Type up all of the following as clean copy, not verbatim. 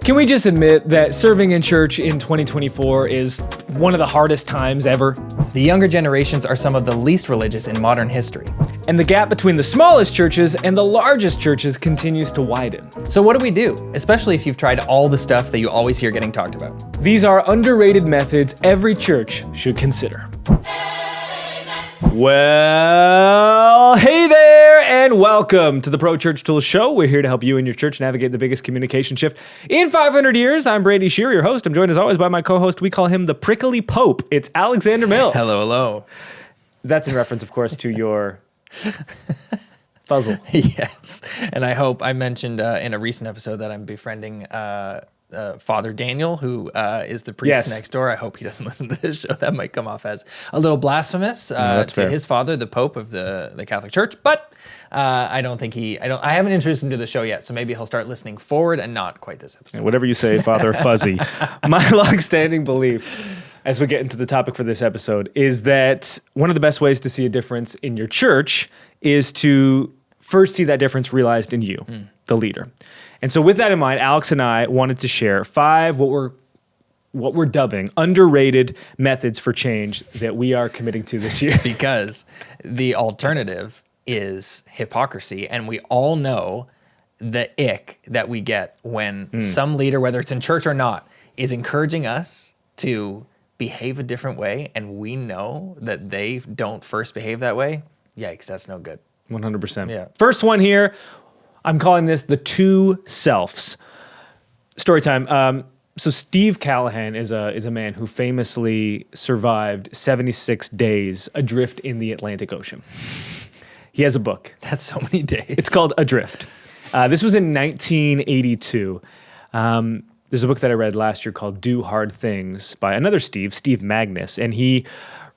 Can we just admit that serving in church in 2024 is one of the hardest times ever? The younger generations are some of the least religious in modern history. And the gap between the smallest churches and the largest churches continues to widen. So what do we do, especially if you've tried all the stuff that you always hear getting talked about? These are underrated methods every church should consider. Well, hey there, and welcome to the Pro Church Tools Show. We're here to help you and your church navigate the biggest communication shift in 500 years. I'm Brady, your host. I'm joined as always by my co-host. We call him the Prickly Pope. It's Alexander Mills. Hello, hello. That's in reference, of course, to your fuzzle. Yes, and I hope I mentioned in a recent episode that I'm befriending Father Daniel, who is the priest next door. I hope he doesn't listen to this show. That might come off as a little blasphemous to his father, the Pope of the Catholic Church. But I don't think I haven't introduced him to the show yet, so maybe he'll start listening forward and not quite this episode. Whatever you say, Father Fuzzy. My long-standing belief, as we get into the topic for this episode, is that one of the best ways to see a difference in your church is to first see that difference realized in you, the leader. And so with that in mind, Alex and I wanted to share 5 what we're dubbing underrated methods for change that we are committing to this year. Because the alternative is hypocrisy, and we all know the ick that we get when some leader, whether it's in church or not, is encouraging us to behave a different way, and we know that they don't first behave that way. Yikes, that's no good. 100%. Yeah. First one here, I'm calling this the two selves. Story time. So Steve Callahan is a man who famously survived 76 days adrift in the Atlantic Ocean. He has a book. That's so many days. It's called Adrift. This was in 1982. There's a book that I read last year called Do Hard Things by another Steve Magnus, and he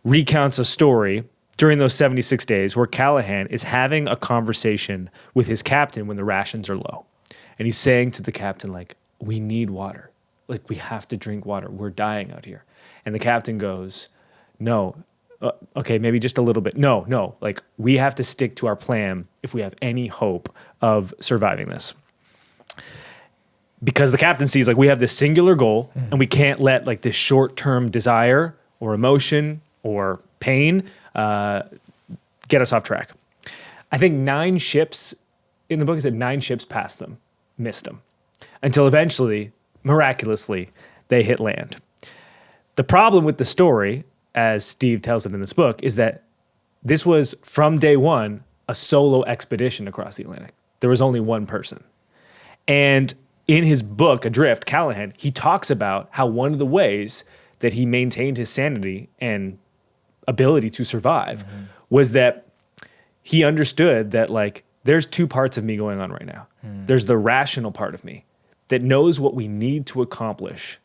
recounts a story during those 76 days where Callahan is having a conversation with his captain when the rations are low. And he's saying to the captain, like, we need water. Like, we have to drink water. We're dying out here. And the captain goes, no, okay, maybe just a little bit. No, like, we have to stick to our plan if we have any hope of surviving this. Because the captain sees, like, we have this singular goal, and we can't let, like, this short-term desire or emotion or pain get us off track. I think 9 ships, in the book it said 9 ships passed them, missed them, until eventually, miraculously, they hit land. The problem with the story, as Steve tells it in this book, is that this was, from day one, a solo expedition across the Atlantic. There was only one person. And in his book, Adrift, Callahan, he talks about how one of the ways that he maintained his sanity and ability to survive was that he understood that, like, there's 2 parts of me going on right now. There's the rational part of me that knows what we need to accomplish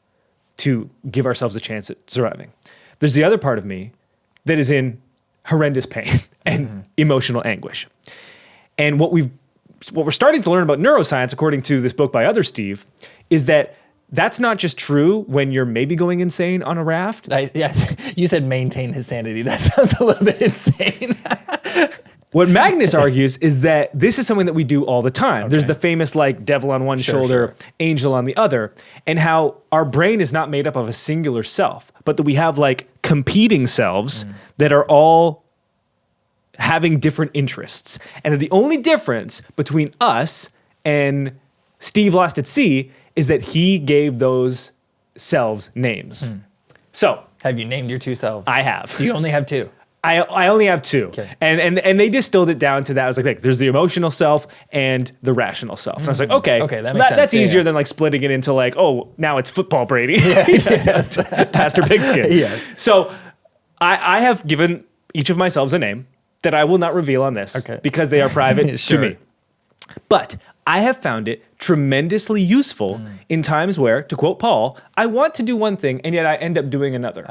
to give ourselves a chance at surviving. There's the other part of me that is in horrendous pain and emotional anguish. And what we're starting to learn about neuroscience, according to this book by other Steve, is that that's not just true when you're maybe going insane on a raft. You said maintain his sanity. That sounds a little bit insane. What Magnus argues is that this is something that we do all the time. Okay. There's the famous, like, devil on one shoulder, angel on the other, and how our brain is not made up of a singular self, but that we have, like, competing selves that are all having different interests. And the only difference between us and Steve Lost at Sea is that he gave those selves names. So, have you named your 2 selves? I have. Do you only have 2? I only have 2. Okay. And they distilled it down to that. I was like, there's the emotional self and the rational self. And I was like, okay, that makes sense. That's easier than, like, splitting it into, like, oh, now it's football, Brady. Yes. Pastor Pigskin. Yes. So I have given each of my selves a name that I will not reveal on this because they are private to me. But I have found it tremendously useful in times where, to quote Paul, I want to do one thing and yet I end up doing another.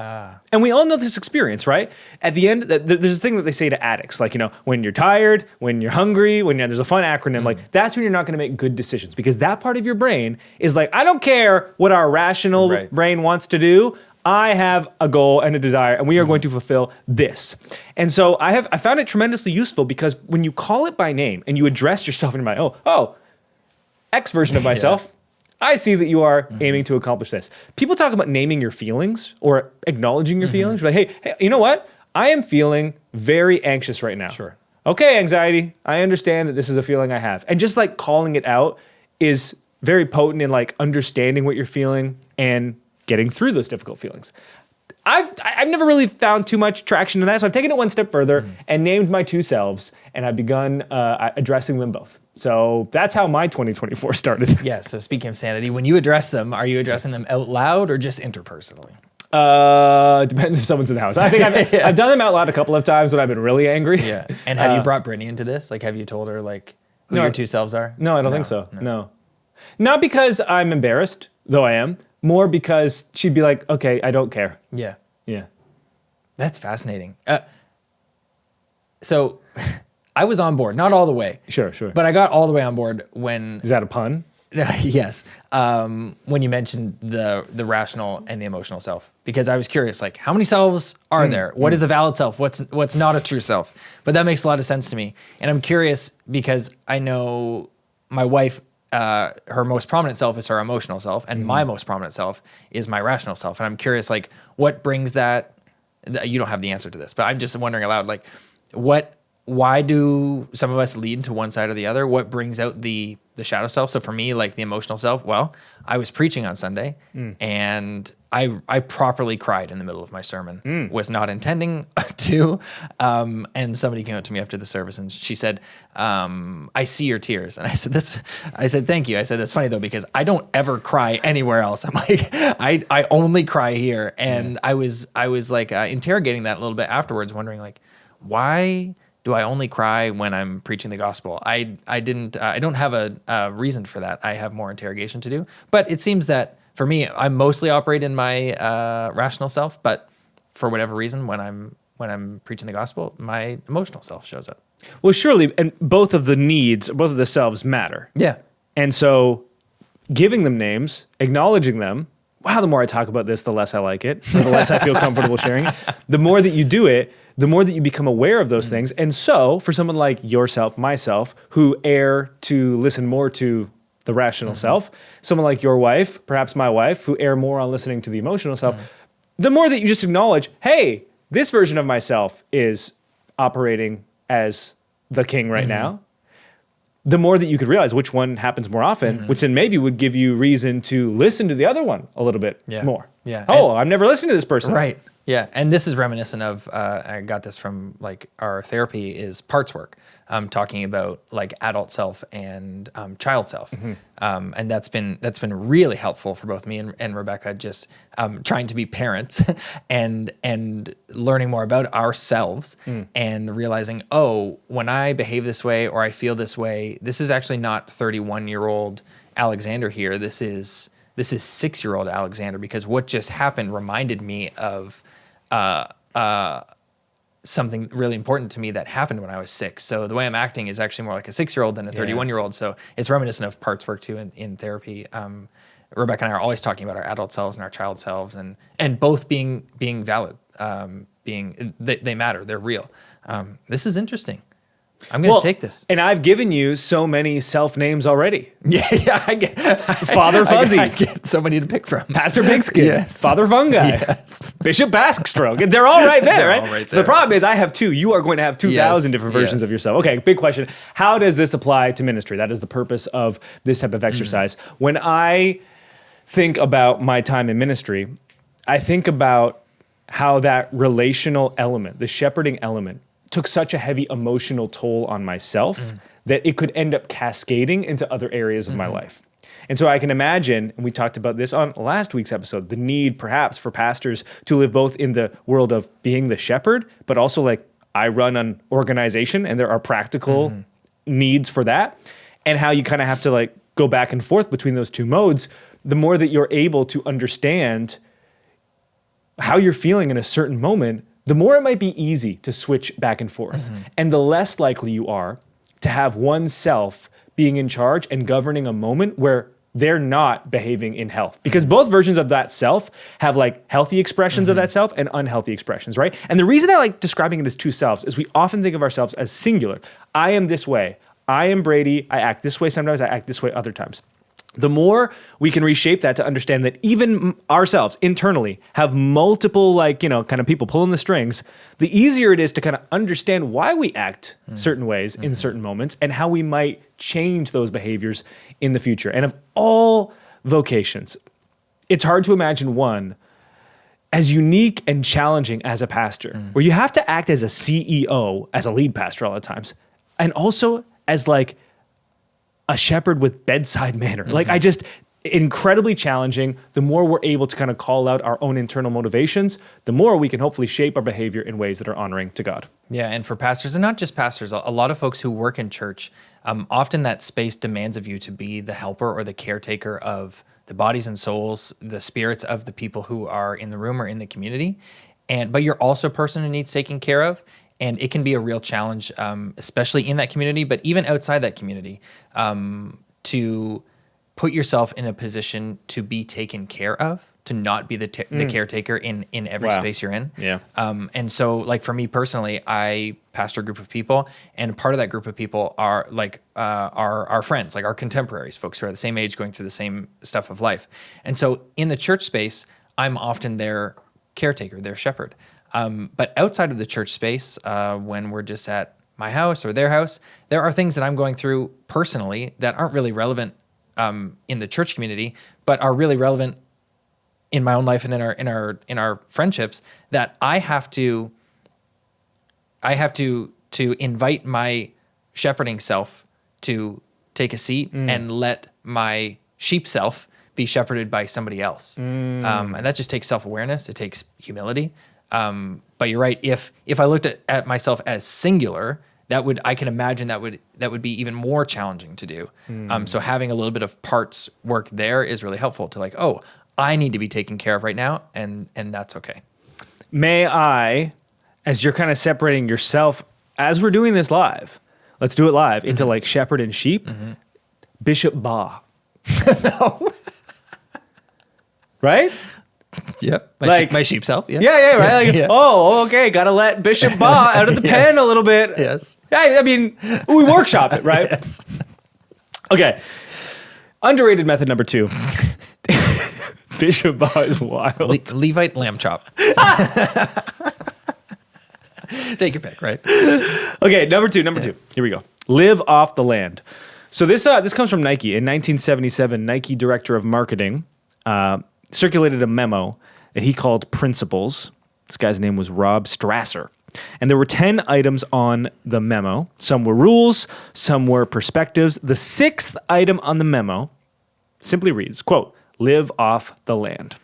And we all know this experience, right? At the end, there's a thing that they say to addicts, like, you know, when you're tired, when you're hungry, there's a fun acronym, like, that's when you're not going to make good decisions, because that part of your brain is like, I don't care what our rational brain wants to do. I have a goal and a desire, and we are going to fulfill this. And so I found it tremendously useful, because when you call it by name and you address yourself in your mind, oh, X version of myself, I see that you are aiming to accomplish this. People talk about naming your feelings or acknowledging your feelings. Like, hey, you know what? I am feeling very anxious right now. Sure. Okay, anxiety. I understand that this is a feeling I have. And just like calling it out is very potent in like understanding what you're feeling and getting through those difficult feelings. I've never really found too much traction in that, so I've taken it one step further and named my two selves, and I've begun addressing them both. So that's how my 2024 started. Yeah, so speaking of sanity, when you address them, are you addressing them out loud or just interpersonally? Depends if someone's in the house. I think I've done them out loud a couple of times when I've been really angry. Yeah. And have you brought Brittany into this? Like, have you told her like who your two selves are? No, I don't think so. No. Not because I'm embarrassed, though I am. More because she'd be like, okay, I don't care. Yeah. Yeah. That's fascinating. So I was on board, not all the way. Sure. But I got all the way on board when... Is that a pun? Yes. When you mentioned the rational and the emotional self, because I was curious, like, how many selves are there? What is a valid self? What's not a true self? But that makes a lot of sense to me. And I'm curious because I know my wife, her most prominent self is her emotional self, and my most prominent self is my rational self. And I'm curious, like, what brings that? You don't have the answer to this, but I'm just wondering aloud, like, why do some of us lean to one side or the other? What brings out the shadow self? So for me, like the emotional self, well, I was preaching on Sunday and I properly cried in the middle of my sermon, was not intending to. And somebody came up to me after the service and she said, I see your tears. And I said, thank you. I said, that's funny though, because I don't ever cry anywhere else. I'm like, I only cry here. And I was like interrogating that a little bit afterwards, wondering like, why do I only cry when I'm preaching the gospel? I don't have a reason for that. I have more interrogation to do. But it seems that for me, I mostly operate in my rational self. But for whatever reason, when I'm preaching the gospel, my emotional self shows up. Well, surely, and both of the selves matter. Yeah. And so giving them names, acknowledging them, wow, the more I talk about this, the less I like it, or the less I feel comfortable sharing it. The more that you do it, the more that you become aware of those things. And so for someone like yourself, myself, who err to listen more to the rational self, someone like your wife, perhaps my wife, who err more on listening to the emotional self, the more that you just acknowledge, hey, this version of myself is operating as the king right now, the more that you could realize which one happens more often, which then maybe would give you reason to listen to the other one a little bit more. Yeah. Oh, I've never listened to this person. Right. Yeah. And this is reminiscent of, I got this from like our therapy is parts work, talking about like adult self and child self. And that's been really helpful for both me and Rebecca, just trying to be parents and learning more about ourselves and realizing, oh, when I behave this way or I feel this way, this is actually not 31-year-old Alexander here. This is 6-year-old Alexander, because what just happened reminded me of something really important to me that happened when I was 6. So the way I'm acting is actually more like a 6-year-old than a 31-year-old. So it's reminiscent of parts work too in therapy. Rebecca and I are always talking about our adult selves and our child selves, and both being valid, they matter, they're real. This is interesting. I'm going to take this. And I've given you so many self names already. Yeah, I get Father Fuzzy. I get so many to pick from. Pastor Pigskin. Yes. Father Fungi. Yes. Bishop Baskstroke. They're all right there, right? All right So there. the problem is I have 2. You are going to have 2,000 different versions of yourself. Okay, big question. How does this apply to ministry? That is the purpose of this type of exercise. When I think about my time in ministry, I think about how that relational element, the shepherding element, took such a heavy emotional toll on myself that it could end up cascading into other areas of my life. And so I can imagine, and we talked about this on last week's episode, the need perhaps for pastors to live both in the world of being the shepherd, but also like I run an organization and there are practical needs for that, and how you kind of have to like go back and forth between those two modes. The more that you're able to understand how you're feeling in a certain moment, the more it might be easy to switch back and forth. And the less likely you are to have oneself being in charge and governing a moment where they're not behaving in health. Because both versions of that self have like healthy expressions of that self and unhealthy expressions, right? And the reason I like describing it as two selves is we often think of ourselves as singular. I am this way. I am Brady. I act this way sometimes. I act this way other times. the more we can reshape that to understand that even ourselves internally have multiple, kind of people pulling the strings, the easier it is to kind of understand why we act certain ways in certain moments and how we might change those behaviors in the future. And of all vocations, it's hard to imagine one as unique and challenging as a pastor, where you have to act as a CEO, as a lead pastor all the times, and also as like a shepherd with bedside manner. Incredibly challenging. The more we're able to kind of call out our own internal motivations, the more we can hopefully shape our behavior in ways that are honoring to God. Yeah, and for pastors, and not just pastors, a lot of folks who work in church, often that space demands of you to be the helper or the caretaker of the bodies and souls, the spirits of the people who are in the room or in the community. But you're also a person who needs taken care of. And it can be a real challenge, especially in that community, but even outside that community, to put yourself in a position to be taken care of, to not be the caretaker in every space you're in. Yeah. And so, like for me personally, I pastor a group of people, and part of that group of people are like our friends, like our contemporaries, folks who are the same age, going through the same stuff of life. And so, in the church space, I'm often their caretaker, their shepherd. But outside of the church space, when we're just at my house or their house, there are things that I'm going through personally that aren't really relevant in the church community, but are really relevant in my own life and in our friendships, that I have to invite my shepherding self to take a seat and let my sheep self be shepherded by somebody else. And that just takes self-awareness. It takes humility. But you're right. If I looked at myself as singular, I can imagine that would be even more challenging to do. So having a little bit of parts work there is really helpful to like, oh, I need to be taken care of right now, and that's okay. May I, as you're kind of separating yourself, as we're doing this live, let's do it live, into like shepherd and sheep, Bishop Ba. No. Right? Yep. My sheep self. Yeah. Yeah, right. Like, oh, okay. Got to let Bishop Ba out of the pen a little bit. Yes. I mean, we workshop it, right? Yes. Okay. Underrated method number 2. Bishop Ba is wild. Levite lamb chop. Take your pick, right? Okay, number two. Here we go. Live off the land. So this comes from Nike. In 1977, Nike director of marketing circulated a memo that he called Principles. This guy's name was Rob Strasser. And there were 10 items on the memo. Some were rules, some were perspectives. The 6th item on the memo simply reads, quote, live off the land.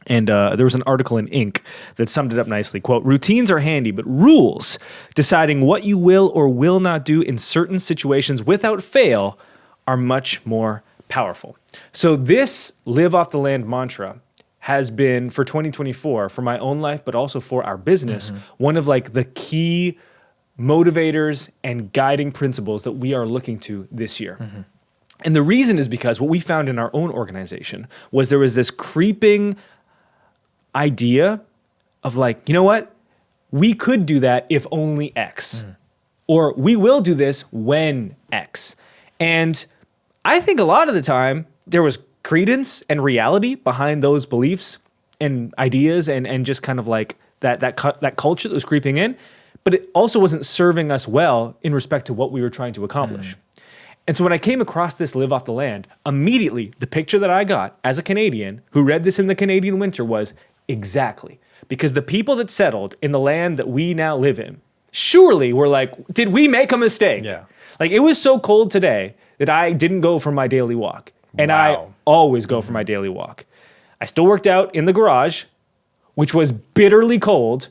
And there was an article in Inc. that summed it up nicely. Quote, routines are handy, but rules, deciding what you will or will not do in certain situations without fail, are much more powerful. So this live off the land mantra has been, for 2024, for my own life, but also for our business, one of like the key motivators and guiding principles that we are looking to this year. And the reason is because what we found in our own organization was there was this creeping idea of like, you know what? We could do that if only X. Or we will do this when X. And I think a lot of the time there was credence and reality behind those beliefs and ideas and just kind of like that culture that was creeping in, but it also wasn't serving us well in respect to what we were trying to accomplish. And so when I came across this live off the land, immediately the picture that I got as a Canadian who read this in the Canadian winter was exactly, because the people that settled in the land that we now live in surely were like, did we make a mistake? Yeah. Like it was so cold today that I didn't go for my daily walk. And I always go for my daily walk. I still worked out in the garage, which was bitterly cold,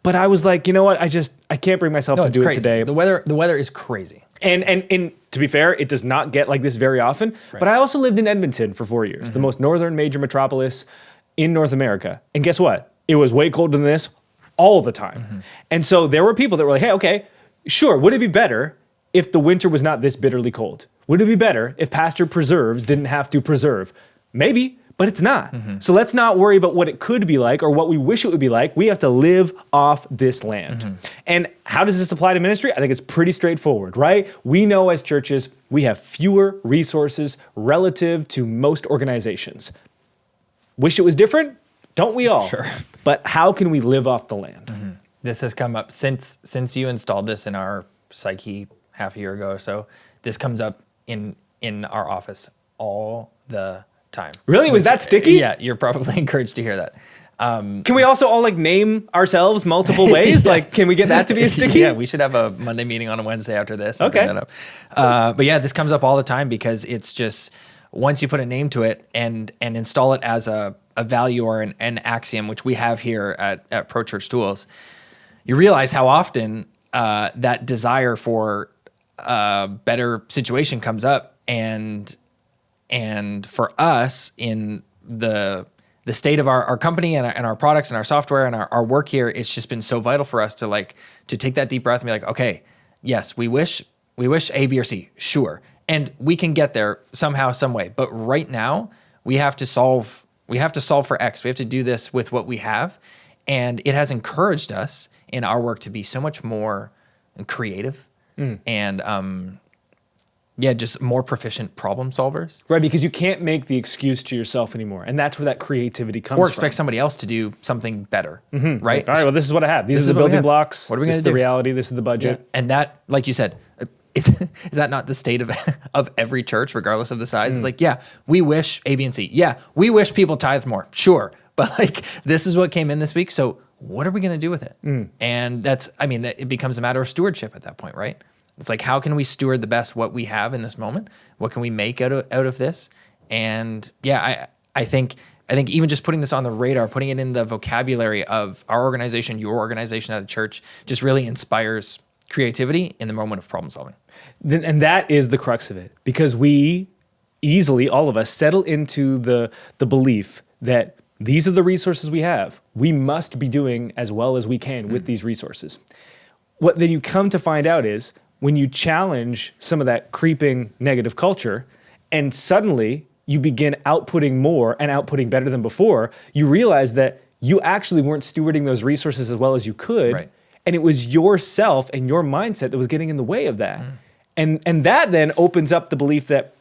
but I was like, you know what? I can't bring myself to do it today. The weather is crazy. And to be fair, it does not get like this very often. Right. But I also lived in Edmonton for 4 years, the most northern major metropolis in North America. And guess what? It was way colder than this all the time. And so there were people that were like, hey, okay, sure. Would it be better if the winter was not this bitterly cold? Would it be better if Pastor Preserves didn't have to preserve? Maybe, but it's not. So let's not worry about what it could be like or what we wish it would be like. We have to live off this land. And how does this apply to ministry? I think it's pretty straightforward, right? We know as churches, we have fewer resources relative to most organizations. Wish it was different? Don't we all? Sure. But how can we live off the land? This has come up since you installed this in our psyche half a year ago or so. This comes up in our office all the time. Really? Was that sticky? Yeah, you're probably encouraged to hear that. Can we also all like name ourselves multiple ways? Yes. Like, can we get that to be a sticky? Yeah, we should have a Monday meeting on a Wednesday after this. Okay. Bring that up. But yeah, this comes up all the time because it's just once you put a name to it and install it as a value or an axiom, which we have here at Pro Church Tools, you realize how often that desire for a better situation comes up, and for us in the state of our company and our products and our software and our work here, it's just been so vital for us to take that deep breath and be like, okay, yes, we wish A, B, or C, sure, and we can get there somehow, some way. But right now, we have to solve for X. We have to do this with what we have, and it has encouraged us in our work to be so much more creative and just more proficient problem solvers. Right, because you can't make the excuse to yourself anymore. And that's where that creativity comes from. Or expect somebody else to do something better, right? Like, all right, well, this is what I have. These are the building blocks. What are we This going is to do? the reality. This is the budget. Yeah. And that, like you said, is that not the state of every church, regardless of the size? It's like, yeah, we wish A, B, and C. Yeah, we wish people tithe more. Sure. But this is what came in this week. So what are we going to do with it? And it becomes a matter of stewardship at that point, right? It's like, how can we steward the best what we have in this moment? What can we make out of this? And yeah, I think even just putting this on the radar, putting it in the vocabulary of our organization, your organization at a church, just really inspires creativity in the moment of problem solving. And that is the crux of it, because we easily, all of us, settle into the belief that these are the resources we have. We must be doing as well as we can with these resources. What then you come to find out is when you challenge some of that creeping negative culture and suddenly you begin outputting more and outputting better than before, you realize that you actually weren't stewarding those resources as well as you could. Right. And it was yourself and your mindset that was getting in the way of that. And that then opens up the belief that,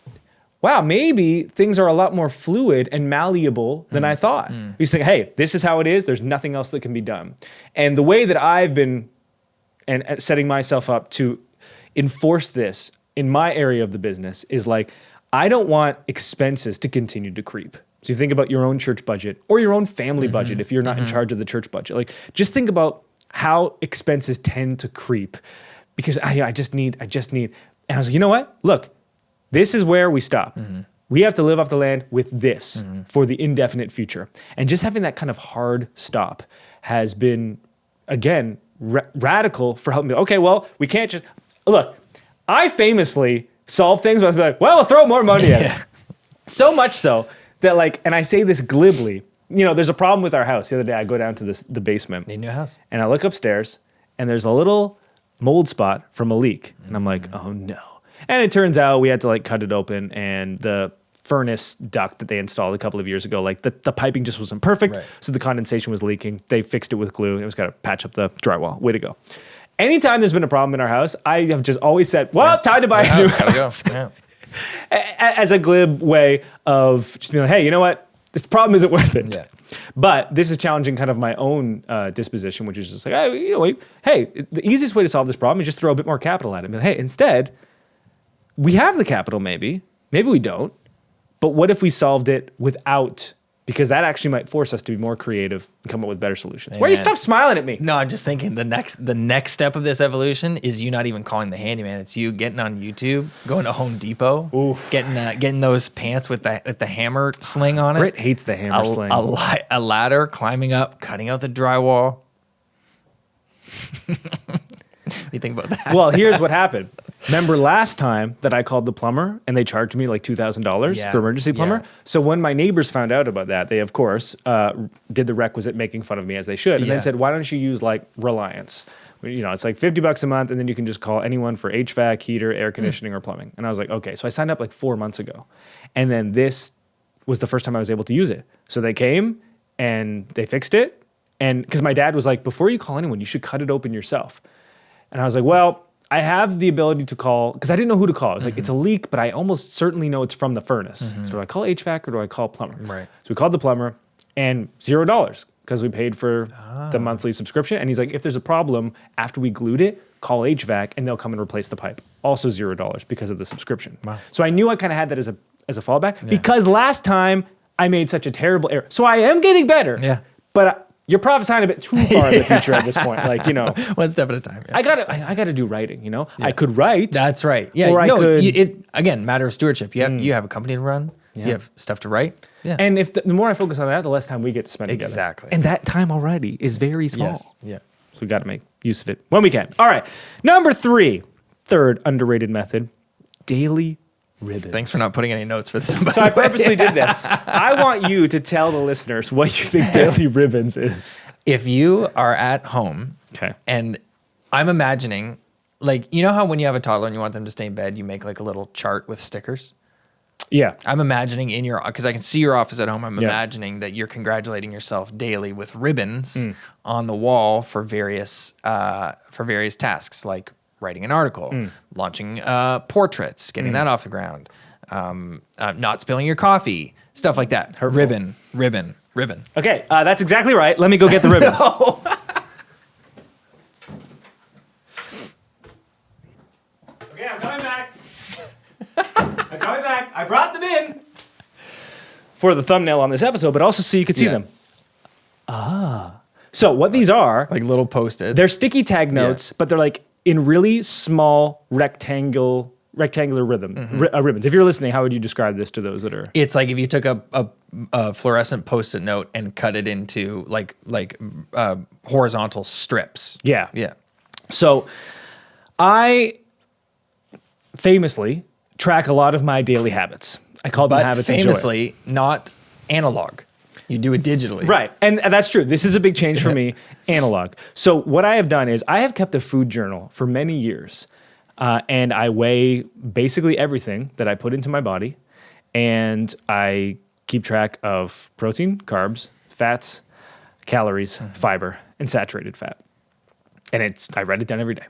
wow, maybe things are a lot more fluid and malleable than I thought. You just think, hey, this is how it is. There's nothing else that can be done. And the way that I've been and setting myself up to enforce this in my area of the business is like, I don't want expenses to continue to creep. So you think about your own church budget or your own family budget if you're not in charge of the church budget. Like, just think about how expenses tend to creep, because I just need. And I was like, you know what? Look, this is where we stop. We have to live off the land with this for the indefinite future. And just having that kind of hard stop has been, again, radical for helping me. Okay, well, we can't just, look, I famously solve things, but I was like, well, we'll throw more money at it. So much so that and I say this glibly, there's a problem with our house. The other day I go down to the basement. Need a new house. And I look upstairs and there's a little mold spot from a leak. And I'm like, oh no. And it turns out we had to cut it open, and the furnace duct that they installed a couple of years ago, the piping just wasn't perfect. Right. So the condensation was leaking. They fixed it with glue, and it was got to patch up the drywall. Way to go. Anytime there's been a problem in our house, I have just always said, well, time to buy a new house. Go. Yeah. As a glib way of just being like, hey, you know what? This problem isn't worth it. Yeah. But this is challenging kind of my own disposition, which is just like, hey, the easiest way to solve this problem is just throw a bit more capital at it. But hey, instead, we have the capital maybe we don't, but what if we solved it without, because that actually might force us to be more creative and come up with better solutions. Amen. Why are you stop smiling at me? No, I'm just thinking the next step of this evolution is you not even calling the handyman. It's you getting on YouTube, going to Home Depot, getting those pants with the hammer sling on it. Britt hates the hammer sling. A ladder, climbing up, cutting out the drywall. What do you think about that? Well, here's what happened. Remember last time that I called the plumber and they charged me $2,000 for emergency plumber? Yeah. So when my neighbors found out about that, they, of course, did the requisite making fun of me as they should, and then said, why don't you use Reliance? It's $50 a month, and then you can just call anyone for HVAC, heater, air conditioning, or plumbing. And I was like, okay. So I signed up 4 months ago. And then this was the first time I was able to use it. So they came and they fixed it. And because my dad was like, before you call anyone, you should cut it open yourself. And I was like, well, I have the ability to call, because I didn't know who to call. I was like, it's a leak, but I almost certainly know it's from the furnace. So do I call HVAC or do I call a plumber? Right. So we called the plumber and $0 because we paid for the monthly subscription. And he's like, if there's a problem after we glued it, call HVAC and they'll come and replace the pipe. Also $0 because of the subscription. Wow. So I knew I kind of had that as a fallback because last time I made such a terrible error. So I am getting better. Yeah. But you're prophesying a bit too far in the future at this point. Like, one step at a time. Yeah. I gotta do writing, I could write. That's right. Yeah. Or I could. Again, matter of stewardship. You have a company to run. Yeah. You have stuff to write. Yeah. And if the more I focus on that, the less time we get to spend together. Exactly. And that time already is very small. Yes. Yeah. So we got to make use of it when we can. All right. Number 3, third underrated method, daily ribbons. Thanks for not putting any notes for this. So I purposely did this. I want you to tell the listeners what you think daily ribbons is. If you are at home, Okay. and I'm imagining, like, you know how when you have a toddler and you want them to stay in bed, you make like a little chart with stickers? Yeah. I'm imagining because I can see your office at home, I'm Yeah. imagining that you're congratulating yourself daily with ribbons on the wall for various tasks, like writing an article, launching portraits, getting that off the ground, not spilling your coffee, stuff like that. Hurtful. Ribbon. Okay. That's exactly right. Let me go get the ribbons. Okay, I'm coming back. I brought them in for the thumbnail on this episode, but also so you could see them. So what these are, Like little Post-its. they're sticky tag notes, but they're like in really small rectangular ribbons. If you're listening, how would you describe this to those that are? It's like if you took a fluorescent Post-it note and cut it into like horizontal strips. Yeah. Yeah. So I famously track a lot of my daily habits. I call them But habits of joy. famously not analog. You do it digitally. Right. And that's true. This is a big change for me, analog. So what I have done is I have kept a food journal for many years. And I weigh basically everything that I put into my body. And I keep track of protein, carbs, fats, calories, fiber, and saturated fat. And I write it down every day.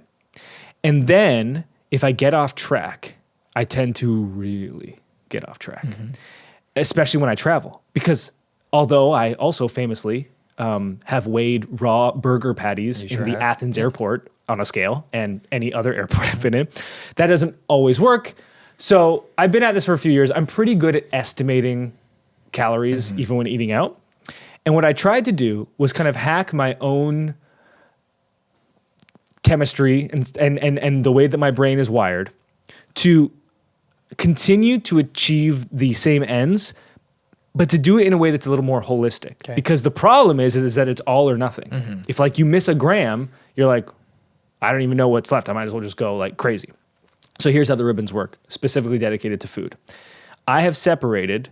And then if I get off track, I tend to really get off track, especially when I travel. Because although I also famously have weighed raw burger patties in the Athens airport on a scale and any other airport I've been in, that doesn't always work. So I've been at this for a few years. I'm pretty good at estimating calories even when eating out. And what I tried to do was kind of hack my own chemistry and the way that my brain is wired to continue to achieve the same ends, but to do it in a way that's a little more holistic. Okay. Because the problem is that it's all or nothing. If like you miss a gram, you're like, I don't even know what's left. I might as well just go like crazy. So here's how the ribbons work, specifically dedicated to food. I have separated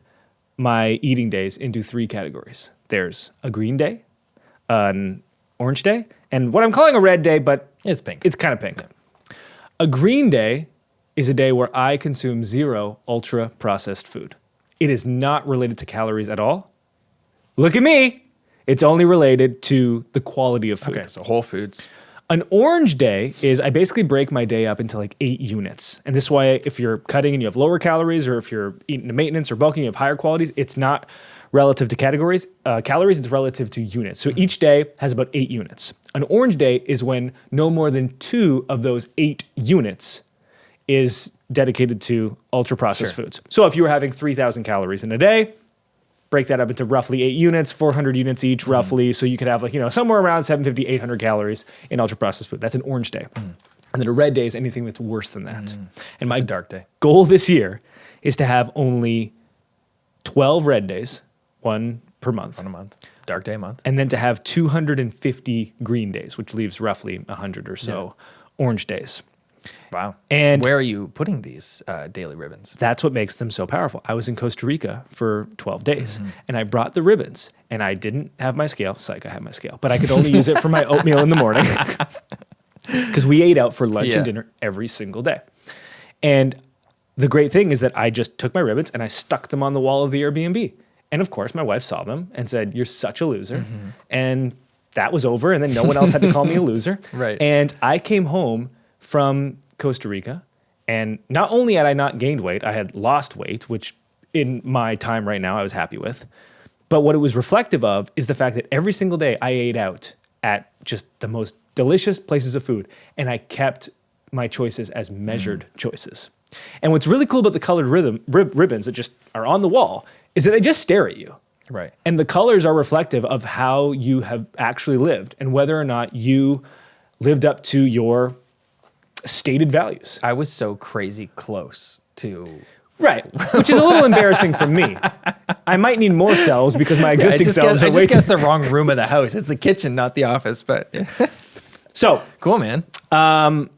my eating days into 3 categories. There's a green day, an orange day, and what I'm calling a red day, but It's pink. it's kind of pink. A green day is a day where I consume 0 ultra-processed food. It is not related to calories at all. Look at me. It's only related to the quality of food. Okay, so Whole Foods. An orange day is I basically break my day up into like 8 units. And this is why if you're cutting and you have lower calories, or if you're eating maintenance or bulking, you have higher qualities, it's not relative to calories, it's relative to units. So each day has about 8 units. An orange day is when no more than 2 of those 8 units is dedicated to ultra-processed foods. So if you were having 3,000 calories in a day, break that up into roughly 8 units, 400 units each, roughly. So you could have somewhere around 750, 800 calories in ultra-processed food. That's an orange day. And then a red day is anything that's worse than that. And my dark day. goal this year is to have only 12 red days, 1 per month. On a month. Dark day month. And then to have 250 green days, which leaves roughly 100 or so orange days. Wow. And where are you putting these daily ribbons? That's what makes them so powerful. I was in Costa Rica for 12 days and I brought the ribbons and I didn't have my scale. Psych, I had my scale, but I could only use it for my oatmeal in the morning because we ate out for lunch and dinner every single day. And the great thing is that I just took my ribbons and I stuck them on the wall of the Airbnb. And of course, my wife saw them and said, "You're such a loser." And that was over. And then no one else had to call me a loser. Right. And I came home from Costa Rica. And not only had I not gained weight, I had lost weight, which in my time right now I was happy with. But what it was reflective of is the fact that every single day I ate out at just the most delicious places of food. And I kept my choices as measured choices. And what's really cool about the colored ribbons that just are on the wall is that they just stare at you. Right. And the colors are reflective of how you have actually lived and whether or not you lived up to your stated values. I was so crazy close to... Right, which is a little embarrassing for me. I might need more cells because my existing cells are way too... I just guessed the wrong room of the house. It's the kitchen, not the office, but... So... Cool, man. How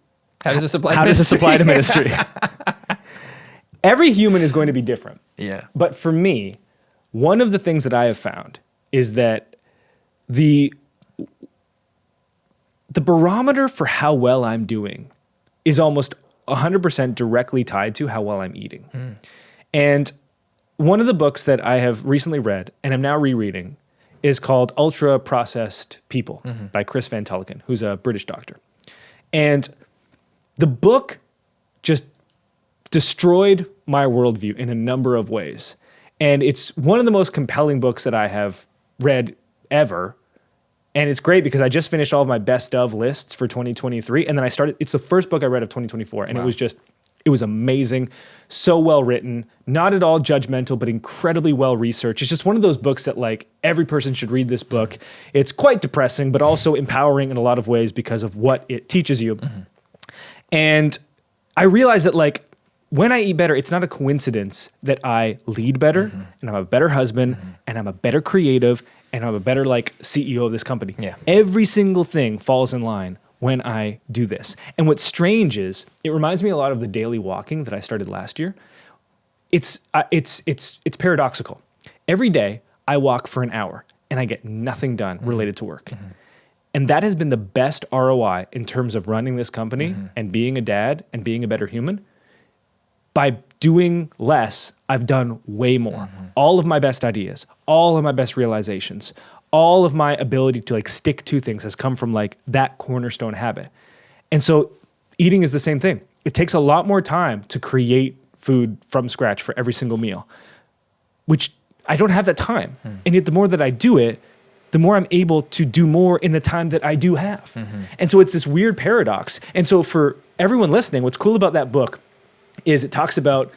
does this apply to ministry? Every human is going to be different. Yeah. But for me, one of the things that I have found is that the barometer for how well I'm doing is almost 100% directly tied to how well I'm eating. And one of the books that I have recently read, and I'm now rereading, is called Ultra Processed People by Chris Van Tulleken, who's a British doctor. And the book just destroyed my worldview in a number of ways. And it's one of the most compelling books that I have read ever. And it's great because I just finished all of my best of lists for 2023. And then it's the first book I read of 2024. And Wow. It was amazing. So well written, not at all judgmental, but incredibly well researched. It's just one of those books that like every person should read this book. It's quite depressing, but also empowering in a lot of ways because of what it teaches you. And I realized that like when I eat better, it's not a coincidence that I lead better and I'm a better husband and I'm a better creative and I'm a better like CEO of this company. Yeah. Every single thing falls in line when I do this. And what's strange is it reminds me a lot of the daily walking that I started last year. It's paradoxical. Every day I walk for an hour and I get nothing done related to work. And that has been the best ROI in terms of running this company and being a dad and being a better human. By doing less, I've done way more. All of my best ideas, all of my best realizations, all of my ability to like stick to things has come from like that cornerstone habit. And so eating is the same thing. It takes a lot more time to create food from scratch for every single meal, which I don't have that time. And yet the more that I do it, the more I'm able to do more in the time that I do have. And so it's this weird paradox. And so for everyone listening, what's cool about that book is it talks about,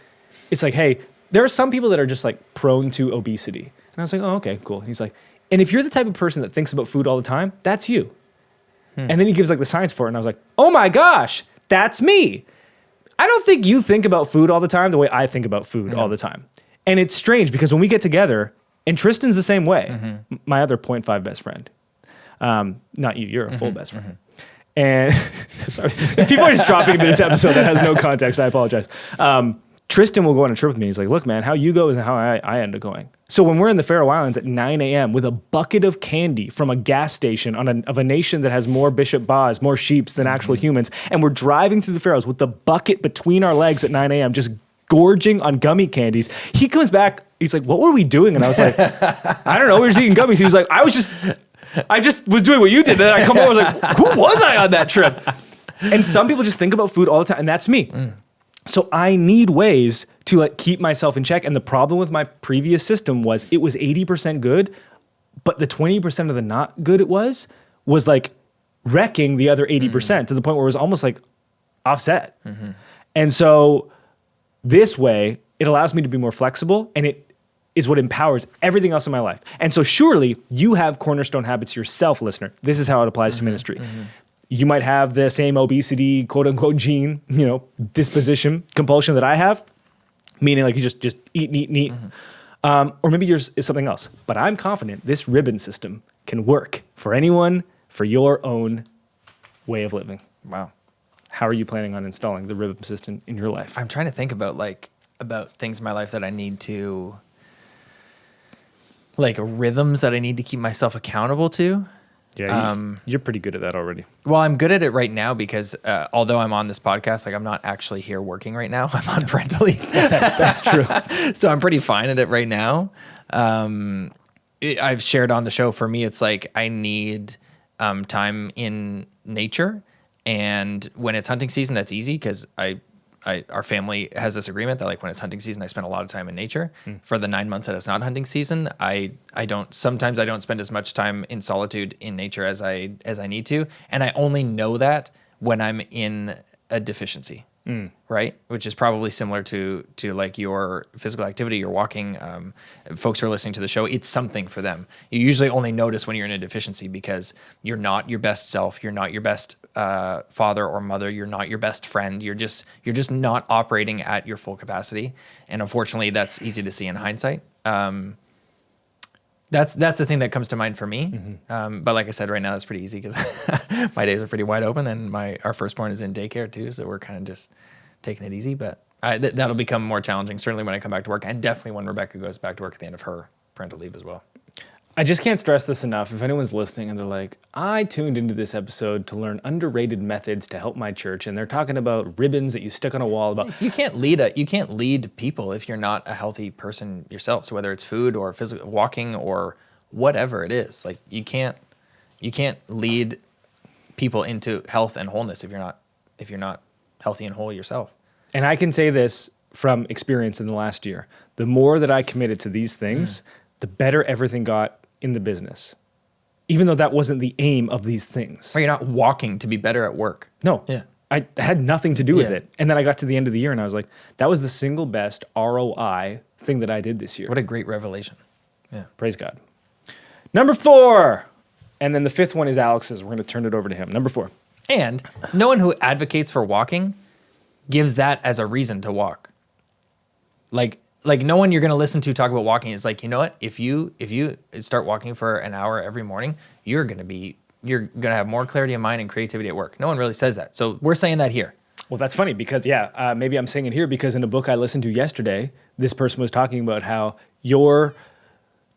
it's like, hey, there are some people that are just like prone to obesity. And I was like, oh, okay, cool. He's like, and if you're the type of person that thinks about food all the time, that's you. And then he gives like the science for it. And I was like, oh my gosh, that's me. I don't think you think about food all the time the way I think about food all the time. And it's strange because when we get together, and Tristan's the same way, my other 0.5 best friend. Not you, you're a full best friend. And sorry, if people are just dropping into this episode that has no context, I apologize. Tristan will go on a trip with me. He's like, look, man, how you go isn't how I end up going. So when we're in the Faroe Islands at 9 a.m. with a bucket of candy from a gas station of a nation that has more Bishop Baas, more sheeps than actual humans, and we're driving through the Faroes with the bucket between our legs at 9 a.m. just gorging on gummy candies, he comes back, he's like, what were we doing? And I was like, I don't know, we were just eating gummies. He was like, I just was doing what you did. Then I come over, I was like, who was I on that trip? And some people just think about food all the time, and that's me. So I need ways to like keep myself in check. And the problem with my previous system was it was 80% good, but the 20% of the not good it was like wrecking the other 80% to the point where it was almost like offset. And so this way, it allows me to be more flexible, and it is what empowers everything else in my life. And so surely you have cornerstone habits yourself, listener. This is how it applies to ministry. You might have the same obesity, quote unquote, gene, disposition, compulsion that I have, meaning like you just eat. Or maybe yours is something else. But I'm confident this ribbon system can work for anyone for your own way of living. Wow. How are you planning on installing the ribbon system in your life? I'm trying to think about things in my life that I need to, like rhythms that I need to keep myself accountable to. Yeah, you're pretty good at that already. Well, I'm good at it right now because although I'm on this podcast, like I'm not actually here working right now. I'm on parental leave. That's true. So I'm pretty fine at it right now. I've shared on the show, for me, it's like I need time in nature. And when it's hunting season, that's easy because our family has this agreement that like when it's hunting season, I spend a lot of time in nature. For the 9 months that it's not hunting season, sometimes I don't spend as much time in solitude in nature as I need to. And I only know that when I'm in a deficiency, right? Which is probably similar to like your physical activity, your walking. Folks who are listening to the show, it's something for them. You usually only notice when you're in a deficiency because you're not your best self. You're not your best father or mother. You're not your best friend. You're just not operating at your full capacity. And unfortunately, that's easy to see in hindsight. That's the thing that comes to mind for me. But like I said, right now that's pretty easy because my days are pretty wide open, and our firstborn is in daycare too, so we're kind of just taking it easy. But that'll become more challenging certainly when I come back to work, and definitely when Rebecca goes back to work at the end of her parental leave as well. I just can't stress this enough. If anyone's listening and they're like, I tuned into this episode to learn underrated methods to help my church, and they're talking about ribbons that you stick on a wall about. You can't lead people if you're not a healthy person yourself. So whether it's food or physical walking or whatever it is, like you can't lead people into health and wholeness if you're not healthy and whole yourself. And I can say this from experience in the last year. The more that I committed to these things, the better everything got in the business, even though that wasn't the aim of these things. Or you're not walking to be better at work. No. Yeah. I had nothing to do with it. And then I got to the end of the year and I was like, that was the single best ROI thing that I did this year. What a great revelation. Yeah. Praise God. Number 4. And then the 5th one is Alex's. We're going to turn it over to him. Number 4. And no one who advocates for walking gives that as a reason to walk. Like no one you're going to listen to talk about walking is like, you know what? If you start walking for an hour every morning, you're going to have more clarity of mind and creativity at work. No one really says that. So we're saying that here. Well, that's funny because, maybe I'm saying it here because in a book I listened to yesterday, this person was talking about how your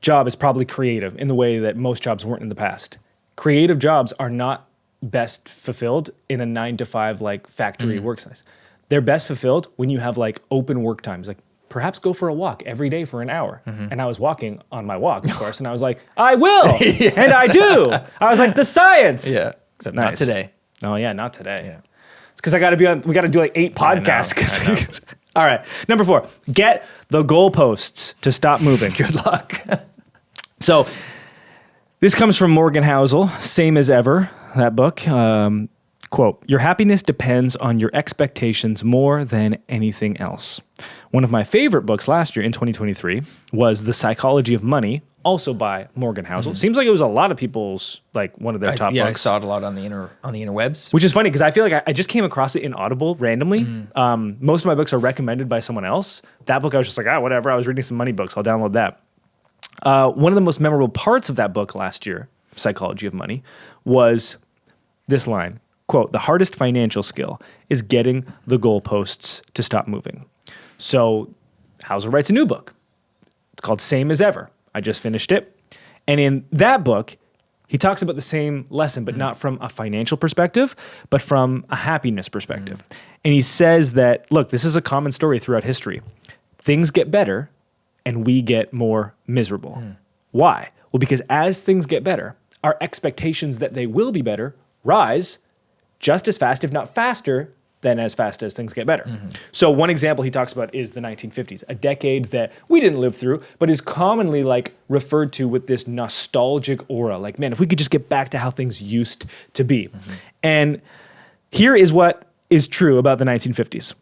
job is probably creative in the way that most jobs weren't in the past. Creative jobs are not best fulfilled in a 9-to-5 like factory work size. They're best fulfilled when you have like open work times, like perhaps go for a walk every day for an hour. And I was walking on my walk, of course, and I was like, I will, yes. And I do. I was like, the science. Yeah, except not today. Oh yeah, not today. Yeah. It's because we got to do like 8 podcasts. I know. All right, number 4, get the goalposts to stop moving. Good luck. So this comes from Morgan Housel, Same as Ever, that book. Quote, your happiness depends on your expectations more than anything else. One of my favorite books last year in 2023 was The Psychology of Money, also by Morgan Housel. Seems like it was a lot of people's, like one of their top books. Yeah, I saw it a lot on the interwebs. Which is funny because I feel like I just came across it in Audible randomly. Most of my books are recommended by someone else. That book I was just like, whatever. I was reading some money books. I'll download that. One of the most memorable parts of that book last year, Psychology of Money, was this line. Quote, the hardest financial skill is getting the goalposts to stop moving. So Housel writes a new book. It's called Same as Ever. I just finished it. And in that book, he talks about the same lesson, but not from a financial perspective, but from a happiness perspective. And he says that, look, this is a common story throughout history. Things get better and we get more miserable. Why? Well, because as things get better, our expectations that they will be better rise just as fast, if not faster, than as fast as things get better. So one example he talks about is the 1950s, a decade that we didn't live through, but is commonly like referred to with this nostalgic aura. Like, man, if we could just get back to how things used to be. And here is what is true about the 1950s.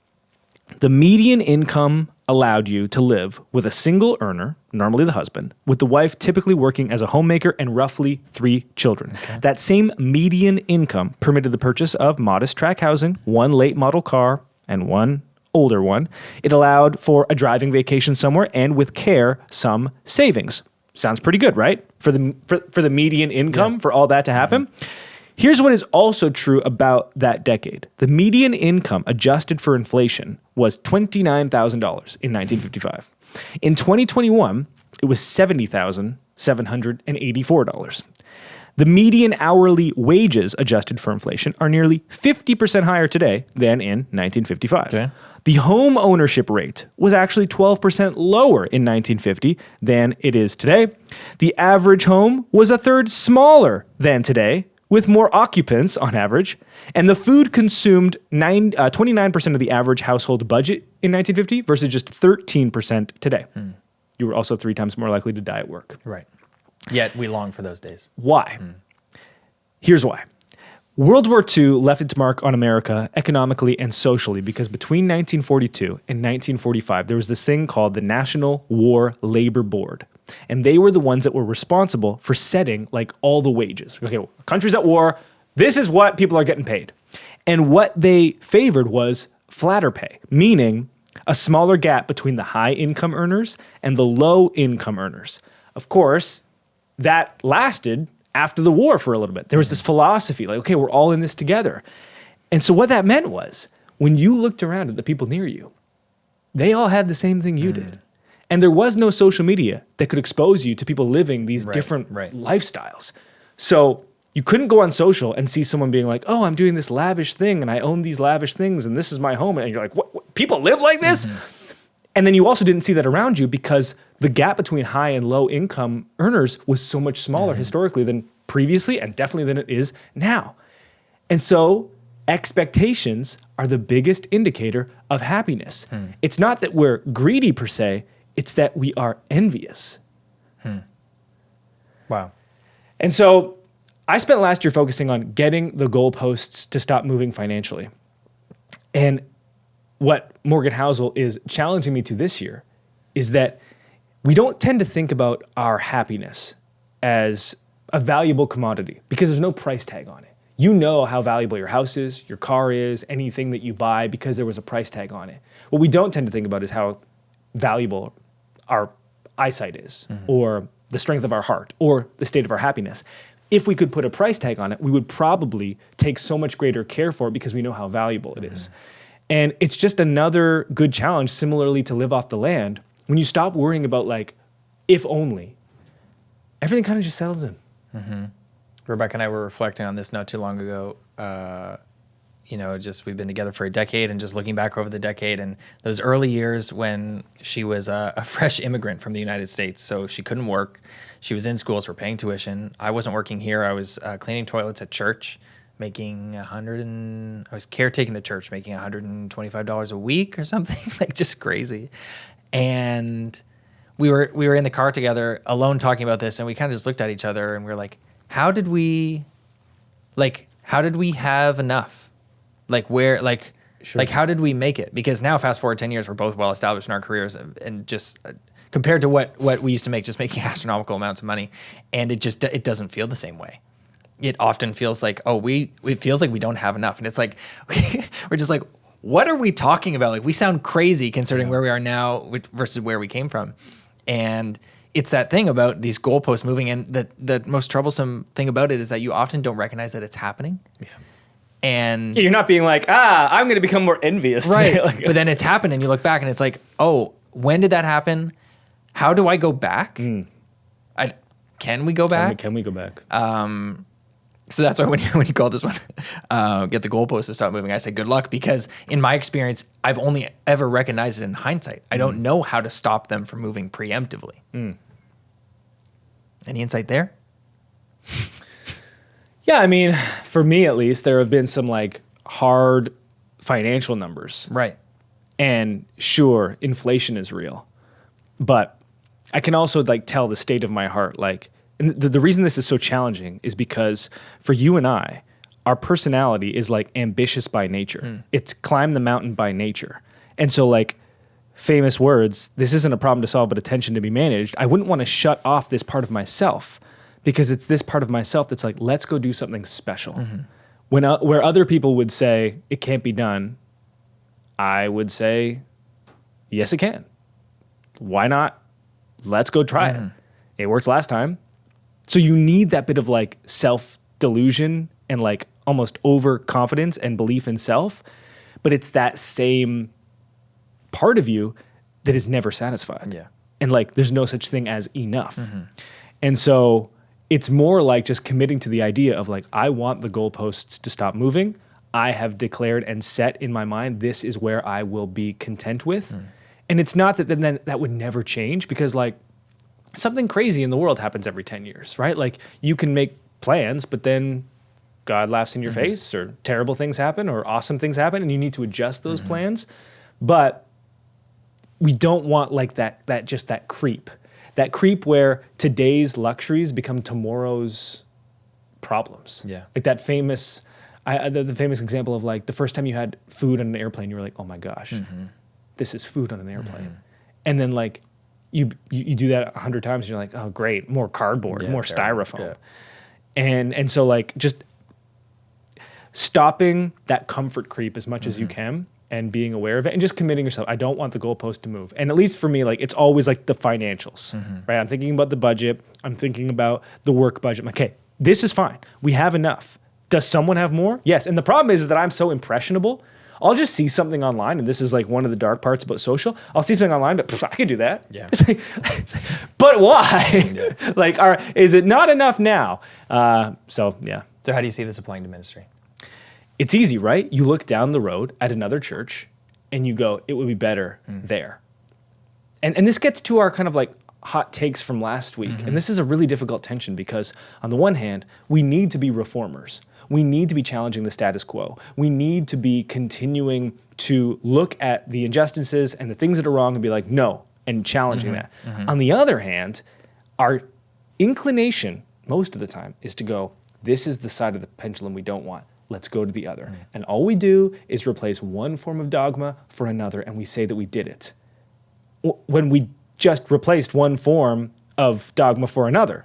The median income allowed you to live with a single earner, normally the husband, with the wife typically working as a homemaker and roughly 3 children. Okay. That same median income permitted the purchase of modest track housing, 1 late model car, and 1 older one. It allowed for a driving vacation somewhere and with care, some savings. Sounds pretty good, right? For the median income, for all that to happen. Here's what is also true about that decade. The median income adjusted for inflation was $29,000 in 1955. In 2021, it was $70,784. The median hourly wages adjusted for inflation are nearly 50% higher today than in 1955. Okay. The home ownership rate was actually 12% lower in 1950 than it is today. The average home was a third smaller than today, with more occupants on average. And the food consumed 29% of the average household budget in 1950 versus just 13% today. You were also 3 times more likely to die at work. Right. Yet we long for those days. Why? Here's why. World War II left its mark on America economically and socially because between 1942 and 1945, there was this thing called the National War Labor Board. And they were the ones that were responsible for setting like all the wages. Okay, well, countries at war, this is what people are getting paid. And what they favored was flatter pay, meaning a smaller gap between the high income earners and the low income earners. Of course, that lasted after the war for a little bit. There was this philosophy like, okay, we're all in this together. And so what that meant was when you looked around at the people near you, they all had the same thing you did. And there was no social media that could expose you to people living these different lifestyles. So you couldn't go on social and see someone being like, oh, I'm doing this lavish thing and I own these lavish things and this is my home. And you're like, what? People live like this? And then you also didn't see that around you because the gap between high and low income earners was so much smaller historically than previously and definitely than it is now. And so expectations are the biggest indicator of happiness. It's not that we're greedy per se, it's that we are envious. Wow. And so I spent last year focusing on getting the goalposts to stop moving financially. And what Morgan Housel is challenging me to this year is that we don't tend to think about our happiness as a valuable commodity because there's no price tag on it. You know how valuable your house is, your car is, anything that you buy because there was a price tag on it. What we don't tend to think about is how valuable our eyesight is or the strength of our heart or the state of our happiness. If we could put a price tag on it, we would probably take so much greater care for it because we know how valuable it is. And it's just another good challenge, similarly to live off the land. When you stop worrying about like, if only, everything kind of just settles in. Rebecca and I were reflecting on this not too long ago. Just we've been together for a decade and just looking back over the decade and those early years when she was a fresh immigrant from the United States. So she couldn't work. She was in schools for paying tuition. I wasn't working here. I was cleaning toilets at church, making I was caretaking the church, making $125 a week or something, like just crazy. And we were in the car together alone talking about this and we kind of just looked at each other and we were like, how did we have enough? How did we make it? Because now fast forward 10 years, we're both well established in our careers and just compared to what we used to make, just making astronomical amounts of money. And it doesn't feel the same way. It often feels like, it feels like we don't have enough. And it's like, we're just like, what are we talking about? Like we sound crazy considering where we are now versus where we came from. And it's that thing about these goalposts moving. And the most troublesome thing about it is that you often don't recognize that it's happening. Yeah. And you're not being like, I'm going to become more envious. Right. But then it's happened and you look back and it's like, oh, when did that happen? How do I go back? Can we go back? Can we go back? So that's why when you call this one, get the goalposts to stop moving, I say good luck because in my experience, I've only ever recognized it in hindsight. I don't know how to stop them from moving preemptively. Any insight there? Yeah, I mean, for me at least, there have been some like hard financial numbers. Right. And sure, inflation is real. But I can also like tell the state of my heart. Like, and the reason this is so challenging is because for you and I, our personality is like ambitious by nature. It's climb the mountain by nature. And so like famous words, this isn't a problem to solve, but attention to be managed. I wouldn't want to shut off this part of myself because it's this part of myself that's like, let's go do something special. Where other people would say it can't be done, I would say, yes, it can. Why not? Let's go try it. It worked last time. So you need that bit of like self-delusion and like almost overconfidence and belief in self, but it's that same part of you that is never satisfied. Yeah. And like there's no such thing as enough. And so it's more like just committing to the idea of like, I want the goalposts to stop moving. I have declared and set in my mind, this is where I will be content with. And it's not that then that would never change, because like something crazy in the world happens every 10 years, right? Like you can make plans, but then God laughs in your face, or terrible things happen, or awesome things happen, and you need to adjust those plans. But we don't want like that creep where today's luxuries become tomorrow's problems. Yeah. Like that famous, the famous example of like the first time you had food on an airplane, you were like, oh my gosh, this is food on an airplane. And then like you do that 100 times and you're like, oh great, more cardboard, more styrofoam. And so like just stopping that comfort creep as much as you can, and being aware of it, and just committing yourself. I don't want the goalpost to move. And at least for me, like it's always like the financials, right? I'm thinking about the budget. I'm thinking about the work budget. I'm like, okay, this is fine. We have enough. Does someone have more? Yes. And the problem is that I'm so impressionable. I'll just see something online, and this is like one of the dark parts about social. I'll see something online, but I can do that. Yeah. It's like, but why? Like, is it not enough now? So yeah. So how do you see this applying to ministry? It's easy, right? You look down the road at another church and you go, it would be better there. And this gets to our kind of like hot takes from last week. And this is a really difficult tension, because on the one hand, we need to be reformers. We need to be challenging the status quo. We need to be continuing to look at the injustices and the things that are wrong and be like, no, and challenging that. On the other hand, our inclination most of the time is to go, this is the side of the pendulum we don't want. Let's go to the other. And all we do is replace one form of dogma for another, and we say that we did it. When we just replaced one form of dogma for another.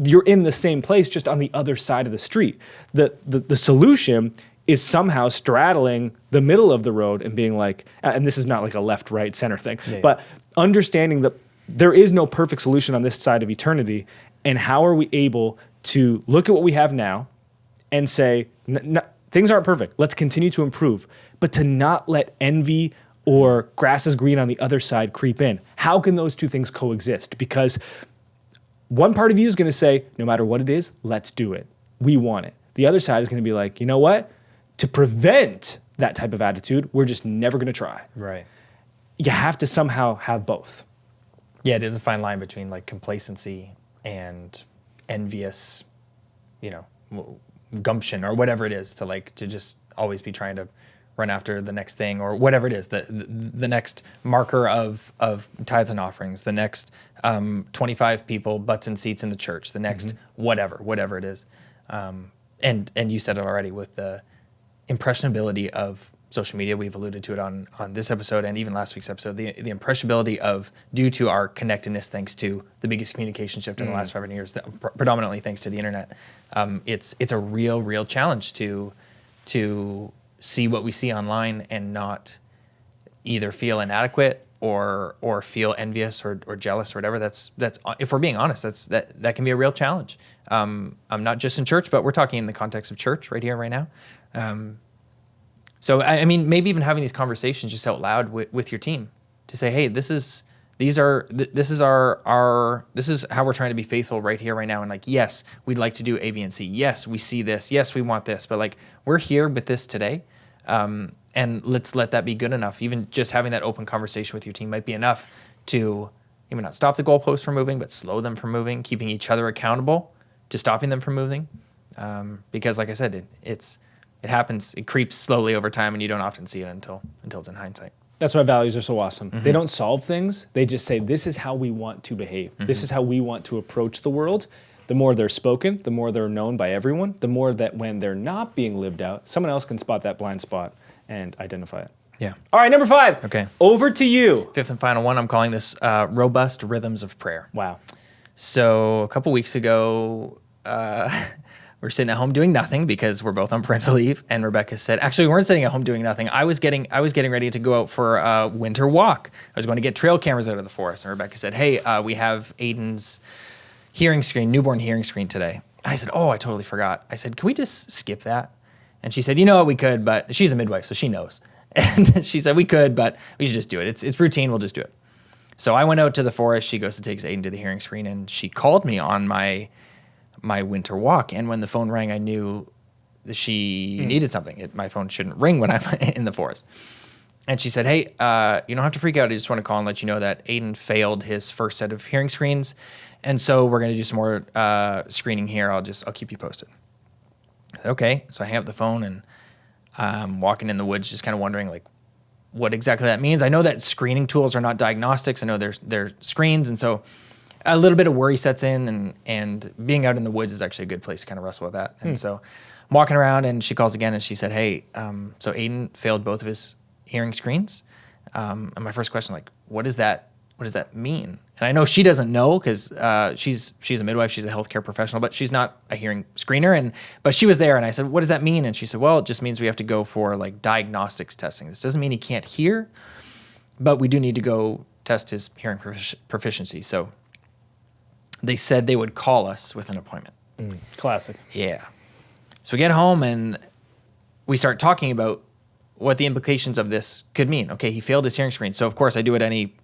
You're in the same place, just on the other side of the street. The solution is somehow straddling the middle of the road and being like, and this is not like a left, right, center thing, but understanding that there is no perfect solution on this side of eternity, and how are we able to look at what we have now and say, things aren't perfect, let's continue to improve, but to not let envy or grass is green on the other side creep in. How can those two things coexist? Because one part of you is going to say, no matter what it is, let's do it. We want it. The other side is going to be like, you know what? To prevent that type of attitude, we're just never going to try. Right. You have to somehow have both. Yeah, it is a fine line between like complacency and envious, gumption or whatever it is, to just always be trying to run after the next thing, or whatever it is, the next marker of tithes and offerings, the next 25 people butts and seats in the church, the next whatever it is. And you said it already with the impressionability of social media. We've alluded to it on this episode and even last week's episode, the impressionability of, due to our connectedness, thanks to the biggest communication shift in the last 500 years, predominantly thanks to the internet. It's a real challenge to see what we see online and not either feel inadequate or feel envious or jealous or whatever. That's if we're being honest, that can be a real challenge. I'm not just in church, but we're talking in the context of church right here, right now. So I mean, maybe even having these conversations just out loud with your team to say, hey, this is how we're trying to be faithful right here, right now. And like, yes, we'd like to do A, B, and C. Yes, we see this. Yes, we want this. But like, we're here with this today. And let's let that be good enough. Even just having that open conversation with your team might be enough to maybe not stop the goalposts from moving, but slow them from moving, keeping each other accountable to stopping them from moving. Because like I said, it happens, it creeps slowly over time, and you don't often see it until it's in hindsight. That's why values are so awesome. They don't solve things. They just say, this is how we want to behave. This is how we want to approach the world. The more they're spoken, the more they're known by everyone, the more that when they're not being lived out, someone else can spot that blind spot and identify it. Yeah. All right, number 5. Okay. Over to you. Fifth and final one, I'm calling this robust rhythms of prayer. Wow. So a couple weeks ago, we're sitting at home doing nothing because we're both on parental leave. And Rebecca said, actually, we weren't sitting at home doing nothing. I was getting ready to go out for a winter walk. I was going to get trail cameras out of the forest. And Rebecca said, hey, we have Aiden's newborn hearing screen today. And I said, oh, I totally forgot. I said, can we just skip that? And she said, you know what, we could, but she's a midwife, so she knows. And she said, we could, but we should just do it. It's routine, we'll just do it. So I went out to the forest. She goes to take Aiden to the hearing screen, and she called me on my my winter walk. And when the phone rang, I knew that she needed something. My phone shouldn't ring when I'm in the forest. And she said, hey, you don't have to freak out. I just want to call and let you know that Aiden failed his first set of hearing screens. And so we're going to do some more screening here. I'll keep you posted. I said, okay. So I hang up the phone and I'm walking in the woods, just kind of wondering like what exactly that means. I know that screening tools are not diagnostics. I know they're screens. And so a little bit of worry sets in, and being out in the woods is actually a good place to kind of wrestle with that. And so I'm walking around and she calls again and she said, hey, so Aiden failed both of his hearing screens. And my first question, like, what does that mean? And I know she doesn't know because she's a midwife, she's a healthcare professional, but she's not a hearing screener. But she was there, and I said, what does that mean? And she said, well, it just means we have to go for like diagnostics testing. This doesn't mean he can't hear, but we do need to go test his hearing proficiency. So they said they would call us with an appointment. Classic. Yeah. So we get home and we start talking about what the implications of this could mean. Okay, he failed his hearing screen. So of course I do what any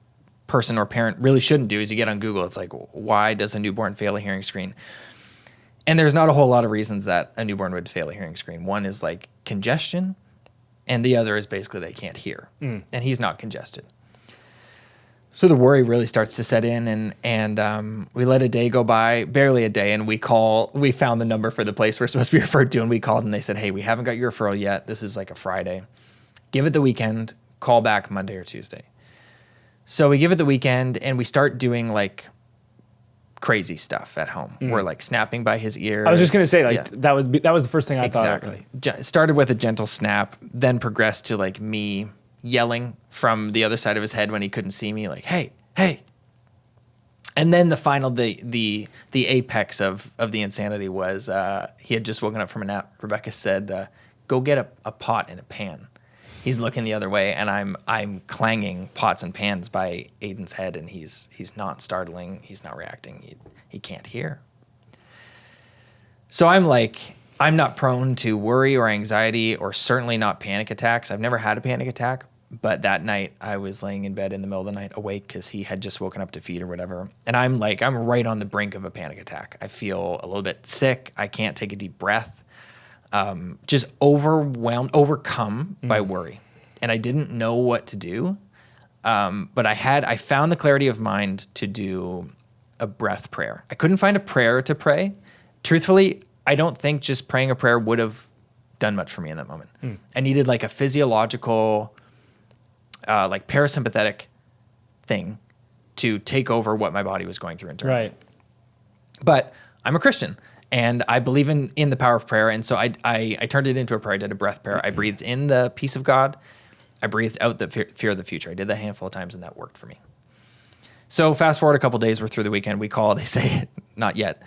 person or parent really shouldn't do is you get on Google. It's like, why does a newborn fail a hearing screen? And there's not a whole lot of reasons that a newborn would fail a hearing screen. One is like congestion, and the other is basically they can't hear. And he's not congested. So the worry really starts to set in, and we let a day go by, barely a day, and we found the number for the place we're supposed to be referred to, and we called, and they said, hey, we haven't got your referral yet. This is like a Friday. Give it the weekend, call back Monday or Tuesday. So we give it the weekend, and we start doing like crazy stuff at home. We're like snapping by his ears. I was just gonna say that was the first thing I thought. Exactly. Started with a gentle snap, then progressed to like me yelling from the other side of his head when he couldn't see me, like, hey, hey. And then the apex of the insanity was he had just woken up from a nap. Rebecca said, go get a pot and a pan. He's looking the other way, and I'm clanging pots and pans by Aiden's head, and he's not startling. He's not reacting. He can't hear. So I'm like, I'm not prone to worry or anxiety, or certainly not panic attacks. I've never had a panic attack, but that night I was laying in bed in the middle of the night awake because he had just woken up to feed or whatever. And I'm right on the brink of a panic attack. I feel a little bit sick. I can't take a deep breath. Just overcome by worry. And I didn't know what to do. But I found the clarity of mind to do a breath prayer. I couldn't find a prayer to pray. Truthfully, I don't think just praying a prayer would have done much for me in that moment. I needed like a physiological, like parasympathetic thing to take over what my body was going through internally. Right. But I'm a Christian, and I believe in the power of prayer. And so I turned it into a prayer. I did a breath prayer. I breathed in the peace of God. I breathed out the fear of the future. I did that a handful of times, and that worked for me. So fast forward a couple of days, we're through the weekend. We call, they say, not yet.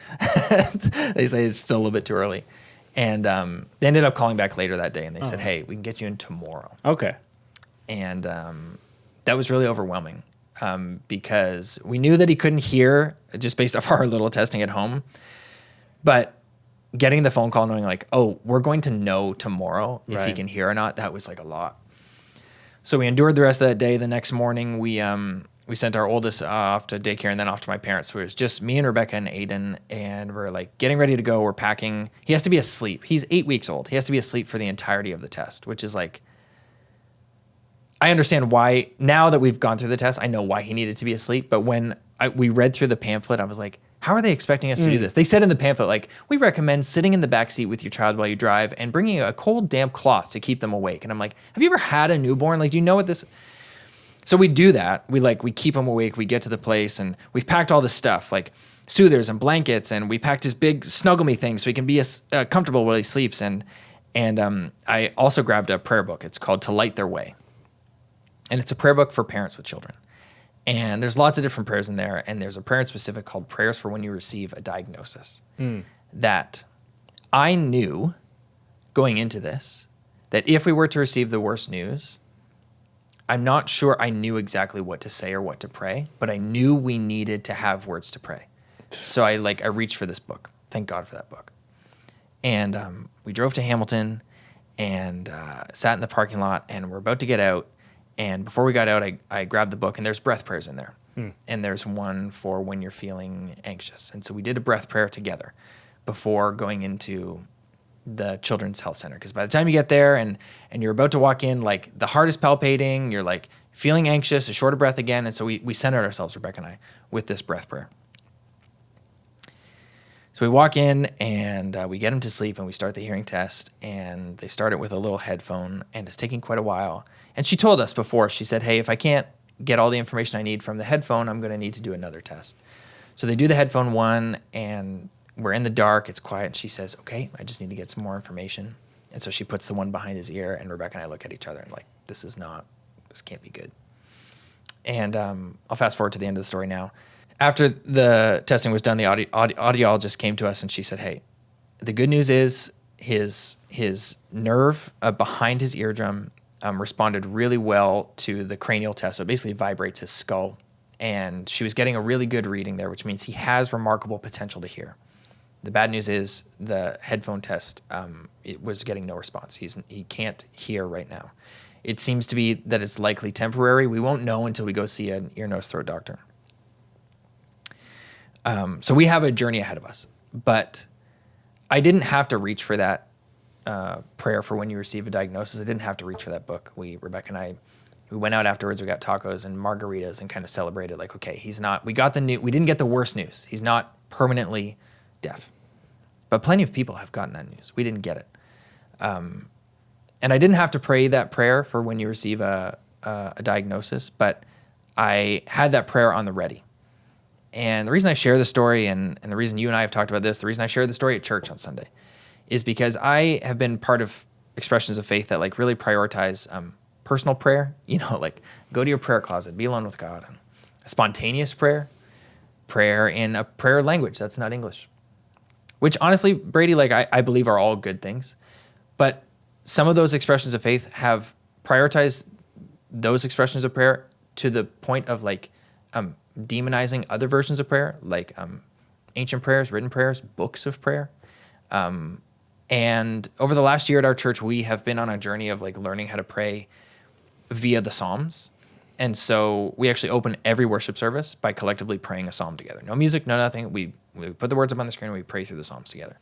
They say it's still a little bit too early. And they ended up calling back later that day, and they said, hey, we can get you in tomorrow. Okay. And that was really overwhelming because we knew that he couldn't hear just based off our little testing at home. But getting the phone call knowing like, oh, we're going to know tomorrow if he can hear or not, that was like a lot. So we endured the rest of that day. The next morning, we sent our oldest off to daycare and then off to my parents. So it was just me and Rebecca and Aiden, and we're like getting ready to go. We're packing. He has to be asleep. He's 8 weeks old. He has to be asleep for the entirety of the test, which is like, I understand why. Now that we've gone through the test, I know why he needed to be asleep. But when we read through the pamphlet, I was like, how are they expecting us to do this? They said in the pamphlet, like, we recommend sitting in the back seat with your child while you drive and bringing a cold, damp cloth to keep them awake. And I'm like, have you ever had a newborn? Like, do you know what this? So we do that. We keep him awake. We get to the place, and we've packed all this stuff, like soothers and blankets, and we packed his big snuggle me thing so he can be comfortable while he sleeps. And I also grabbed a prayer book. It's called To Light Their Way. And it's a prayer book for parents with children. And there's lots of different prayers in there. And there's a prayer in specific called Prayers for When You Receive a Diagnosis. That I knew going into this, that if we were to receive the worst news, I'm not sure I knew exactly what to say or what to pray, but I knew we needed to have words to pray. So I reached for this book. Thank God for that book. And we drove to Hamilton and sat in the parking lot, and we're about to get out. And before we got out, I grabbed the book, and there's breath prayers in there. And there's one for when you're feeling anxious. And so we did a breath prayer together. before going into the Children's Health Center. Because by the time you get there and you're about to walk in, like the heart is palpating, you're like feeling anxious, a short of breath again. And so we centered ourselves, Rebecca and I, with this breath prayer. So we walk in and we get him to sleep and we start the hearing test, and they start it with a little headphone, and it's taking quite a while. And she told us before, she said, hey, if I can't get all the information I need from the headphone, I'm going to need to do another test. So they do the headphone one, and we're in the dark, it's quiet, and she says, okay, I just need to get some more information. And so she puts the one behind his ear, and Rebecca and I look at each other and like, this can't be good. And I'll fast forward to the end of the story now. After the testing was done, the audiologist came to us and she said, hey, the good news is his nerve behind his eardrum responded really well to the cranial test. So it basically vibrates his skull. And she was getting a really good reading there, which means he has remarkable potential to hear. The bad news is the headphone test, it was getting no response. He can't hear right now. It seems to be that it's likely temporary. We won't know until we go see an ear, nose, throat doctor. So we have a journey ahead of us, but I didn't have to reach for that prayer for when you receive a diagnosis. I didn't have to reach for that book. Rebecca and I, we went out afterwards, we got tacos and margaritas and kind of celebrated like, okay, we didn't get the worst news. He's not permanently deaf, but plenty of people have gotten that news. We didn't get it. And I didn't have to pray that prayer for when you receive a diagnosis, but I had that prayer on the ready. And the reason I share the story and the reason you and I have talked about this, the reason I share the story at church on Sunday is because I have been part of expressions of faith that like really prioritize personal prayer, like go to your prayer closet, be alone with God. Spontaneous prayer in a prayer language that's not English, which honestly, Brady, like I believe are all good things. But some of those expressions of faith have prioritized those expressions of prayer to the point of like demonizing other versions of prayer, like ancient prayers, written prayers, books of prayer. And over the last year at our church, we have been on a journey of like learning how to pray via the Psalms. And so we actually open every worship service by collectively praying a psalm together. No music, no nothing. We put the words up on the screen and we pray through the Psalms together.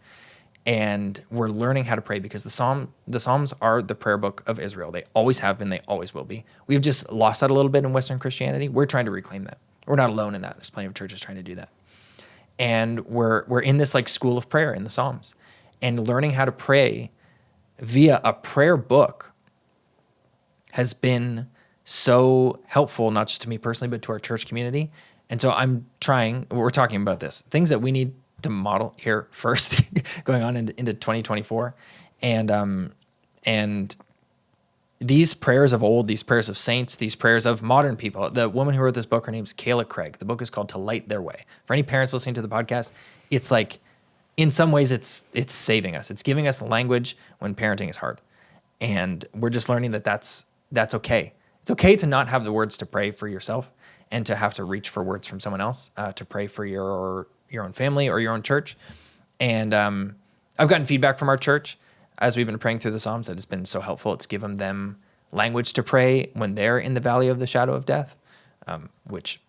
And we're learning how to pray because the Psalms are the prayer book of Israel. They always have been, they always will be. We've just lost that a little bit in Western Christianity. We're trying to reclaim that. We're not alone in that. There's plenty of churches trying to do that. And we're in this like school of prayer in the Psalms, and learning how to pray via a prayer book has been so helpful, not just to me personally, but to our church community. And so we're talking about this, things that we need to model here first going on into 2024. And these prayers of old, these prayers of saints, these prayers of modern people. The woman who wrote this book, her name's Kayla Craig. The book is called To Light Their Way. For any parents listening to the podcast, it's like, in some ways, it's saving us. It's giving us language when parenting is hard. And we're just learning that that's okay. It's okay to not have the words to pray for yourself and to have to reach for words from someone else to pray for your own family or your own church. And I've gotten feedback from our church as we've been praying through the Psalms that it's been so helpful. It's given them language to pray when they're in the valley of the shadow of death, which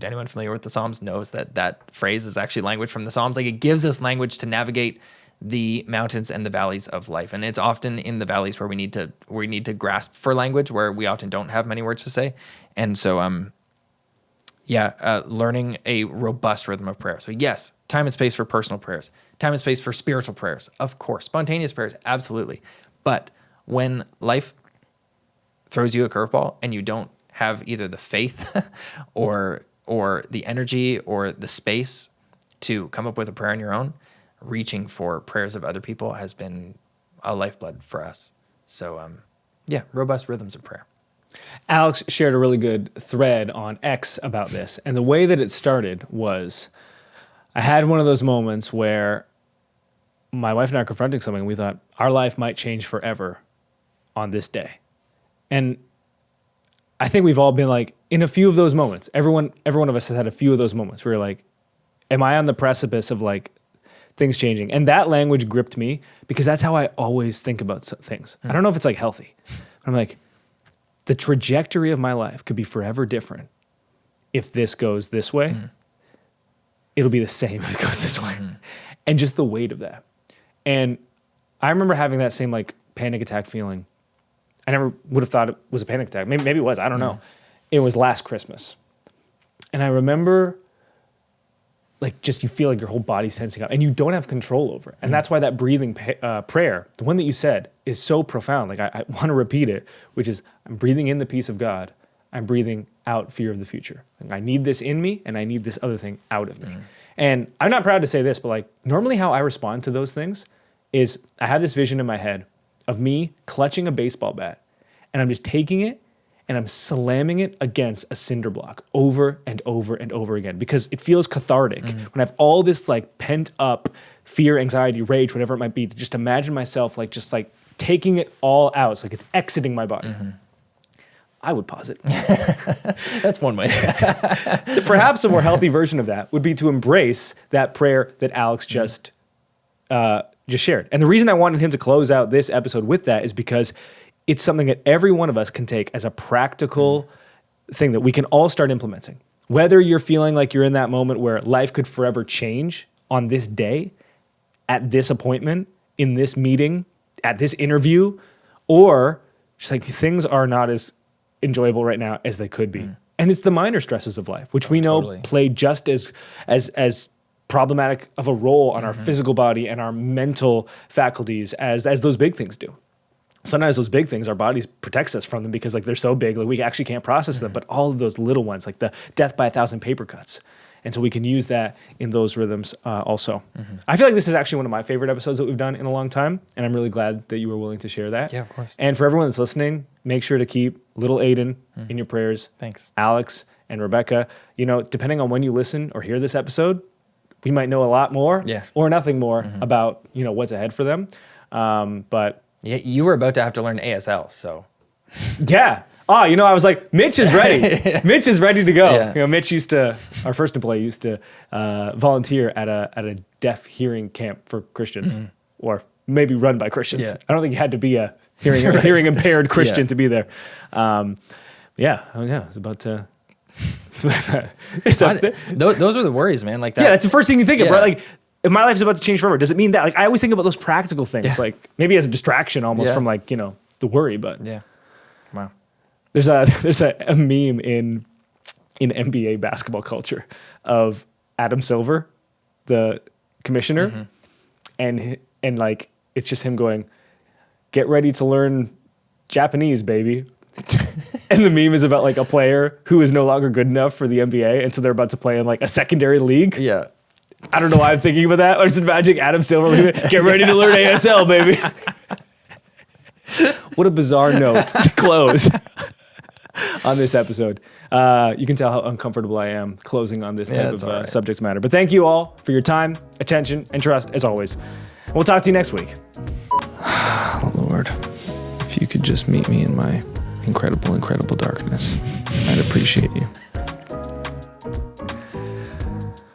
anyone familiar with the Psalms knows that phrase is actually language from the Psalms. Like it gives us language to navigate the mountains and the valleys of life. And it's often in the valleys where we need to grasp for language, where we often don't have many words to say. And so, learning a robust rhythm of prayer. So yes, time and space for personal prayers, time and space for spiritual prayers, of course, spontaneous prayers, absolutely. But when life throws you a curveball and you don't have either the faith or the energy or the space to come up with a prayer on your own, reaching for prayers of other people has been a lifeblood for us. So robust rhythms of prayer. Alex shared a really good thread on X about this. And the way that it started was I had one of those moments where my wife and I are confronting something and we thought our life might change forever on this day. And I think we've all been like in a few of those moments. Every one of us has had a few of those moments where you're like, am I on the precipice of like things changing? And that language gripped me because that's how I always think about things. I don't know if it's like healthy. I'm like, the trajectory of my life could be forever different. If this goes this way, it'll be the same if it goes this way. and just the weight of that. And I remember having that same like panic attack feeling. I never would have thought it was a panic attack. Maybe it was. I don't know. It was last Christmas. And I remember like just you feel like your whole body's tensing up and you don't have control over it. And that's why that breathing prayer, the one that you said, is so profound. Like I want to repeat it, which is I'm breathing in the peace of God. I'm breathing out fear of the future. Like, I need this in me and I need this other thing out of me. And I'm not proud to say this, but like normally how I respond to those things is I have this vision in my head of me clutching a baseball bat and I'm just taking it and I'm slamming it against a cinder block over and over and over again because it feels cathartic. When I have all this like pent up fear, anxiety, rage, whatever it might be, to just imagine myself like just like taking it all out. It's like it's exiting my body. I would posit. That's one way. Perhaps a more healthy version of that would be to embrace that prayer that Alex just shared. And the reason I wanted him to close out this episode with that is because it's something that every one of us can take as a practical thing that we can all start implementing. Whether you're feeling like you're in that moment where life could forever change on this day, at this appointment, in this meeting, at this interview, or just like things are not as enjoyable right now as they could be. And it's the minor stresses of life, which we know play just as problematic of a role on our physical body and our mental faculties as those big things do. Sometimes those big things, our bodies protects us from them because like they're so big, like we actually can't process them. But all of those little ones, like the death by 1,000 paper cuts. And so we can use that in those rhythms also. I feel like this is actually one of my favorite episodes that we've done in a long time. And I'm really glad that you were willing to share that. Yeah, of course. And for everyone that's listening, make sure to keep little Aiden in your prayers. Thanks. Alex and Rebecca, you know, depending on when you listen or hear this episode, we might know a lot more or nothing more about, you know, what's ahead for them. But yeah, you were about to have to learn ASL, so. Yeah. Oh, you know, I was like, Mitch is ready. Mitch is ready to go. Yeah. You know, Mitch our first employee used to volunteer at a deaf hearing camp for Christians, or maybe run by Christians. Yeah. I don't think you had to be a hearing impaired Christian to be there. It's about to. Those are the worries, man. Like that. Yeah, that's the first thing you think of, right? Like, if my life's about to change forever, does it mean that? Like, I always think about those practical things, like maybe as a distraction almost from like, you know, the worry. But wow. There's a meme in NBA basketball culture of Adam Silver, the commissioner, and like it's just him going, "Get ready to learn Japanese, baby." And the meme is about like a player who is no longer good enough for the NBA, and so they're about to play in like a secondary league. Yeah. I don't know why I'm thinking about that. I'm just imagining Adam Silver, get ready to learn ASL, baby. What a bizarre note to close on this episode. You can tell how uncomfortable I am closing on this type of subject matter. But thank you all for your time, attention, and trust, as always. We'll talk to you next week. Lord, if you could just meet me in my incredible, incredible darkness, I'd appreciate you.